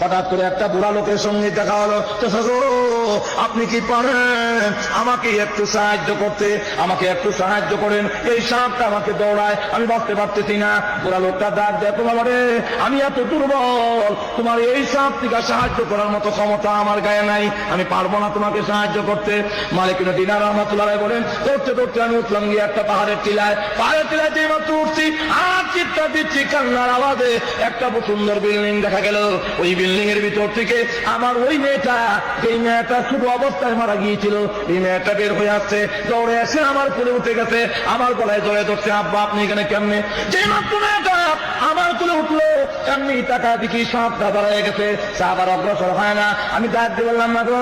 হঠাৎ করে একটা বুড়া লোকের সঙ্গে দেখা হলো। আপনি কি পারেন আমাকে একটু সাহায্য করতে? আমাকে একটু সাহায্য করেন, এই সাপটা আমাকে দৌড়ায়, আমি বাঁচতে পারতেছি না। বুড়া লোকটা ডাক দেখো, বাবা রে, আমি এত দুর্বল, তোমার এই সাপ থেকে সাহায্য করার মতো ক্ষমতা আমার গায়ে নাই, আমি পারবো না তোমাকে সাহায্য করতে। মালিক দিনার রহমাতুল্লাহ বলেন, ধরতে ধরতে আমি উঠলাম গিয়ে একটা পাহাড়ের টিলায়। পাহাড়ের টিলায় যে মাত্র উঠছি আর চিৎকার দিচ্ছি, কান্নার আওয়াজে একটা সুন্দর বিল্ডিং দেখা গেল। ওই বিল্ডিং এর ভিতর থেকে আমার ওই মেয়েটা, যেই মেয়েটা শুধু অবস্থায় মারা গিয়েছিল, এই মেয়েটা বের হয়ে আসছে, দৌড়ে এসে আমার কোলে উঠে গেছে, আমার গলায় জড়িয়ে ধরছে। আব্বা আপনি এখানে কেমনে? যে মাত্র মেয়েটা আমার কোলে উঠলো, এমনি টাকা দেখি সাপটা দাঁড়ায় গেছে, সাপ আর অগ্রসর হয় না। আমি ডাক দিয়ে বললাম, না গো,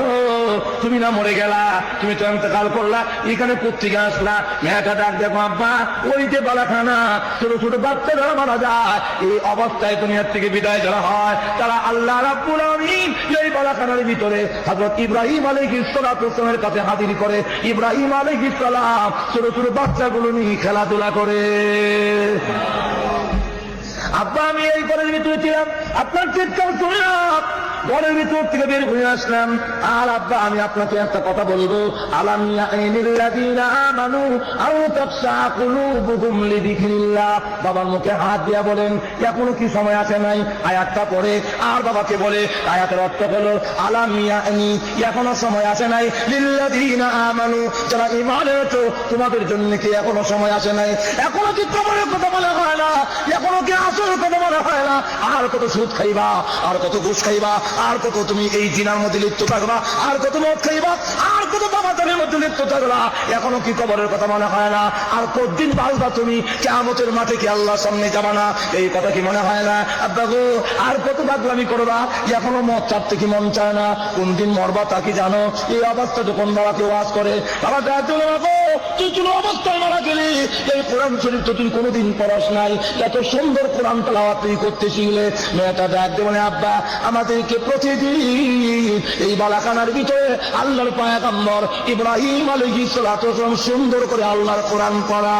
তুমি না মরে গেলা, তুমি তো ইন্তেকাল করলা, এখানে কোত্থেকে আসলা? মেয়েটা ডাক দেখো, আব্বা ওই যে বালাখানা, ছোট ছোট বাচ্চারা মারা যায়, এই অবস্থায় দুনিয়ার থেকে বিদায় করা হয়, তারা আল্লাহ রাব্বুল আলামিন এই বালাখানার ভিতরে হযরত ইব্রাহিম আলাইহিস সালামের কাছে হাজির করে। ইব্রাহিম আলাইহিস সালাম ছোট ছোট বাচ্চাগুলো নিয়ে খেলাধুলা করে। আব্বা আমি এই ঘরের ভিতরে ছিলাম, আপনার চিৎকার শুনে ঘরের ভিতর থেকে বের হয়ে আসলাম। আর আব্বা আমি আপনাকে একটা কথা বলবো, আলাম ইয়ানিল্লাযীনা আমানু আও তাখশা কুলুবুহুম লিযিকরিল্লাহ। বাবার মুখে হাত দিয়া বলেন, এখনো কি সময় আসে নাই? আয়াতটা পড়ে আর বাবাকে বলে, আয়াতের অর্থ হলো আলাম ইয়ানি, এখনো সময় আসে নাই, লিল্লাযীনা আমানু, যারা ঈমান এনেছো তোমাদের জন্য কি এখনো সময় আসে নাই? এখনো কি কবরের কথা বলা হয় না? এখনো কি আসলের কথা বলা হয় না? আর কত সুদ খাইবা, আর কত ঘুষ খাইবা, আর কত তুমি এই জিনার মধ্যে লিপ্ত থাকবা, আর কত মদ খাইবা, আর কত বাবাচারের মধ্যে লিপ্ত থাকবা? এখনো কি কবরের কথা মনে হয় না? আর কতদিন বাঁচবা তুমি? কিয়ামতের মাঠে কি আল্লাহর সামনে যাবা না? এই কথা কি মনে হয় না? আব্বা গো, আর কত পাগলামি করবা? এখনো মদ ছাড়তে কি মন চায় না? কোন দিন মরবা তা কি জানো? এই অবস্থা যখন বাবাকে ওয়াজ করে, বাবা যা চলে রাখো, তুই চলো অবস্থায় মারা গেলি, এই কোরআন শরীফ তো তুই কোনোদিন পড়াস নাই, এত সুন্দর কোরআন তেলাওয়াত তুই করতে শিখলে। মেয়েটা ডাক দিয়ে বলে, আব্বা আমাদেরকে প্রতিদিন এই বালাখানার ভিতরে আল্লাহর পয়গম্বর ইব্রাহিম আলাইহিস সালাতু ওয়াস সালাম সুন্দর করে আল্লাহর কোরআন পড়া।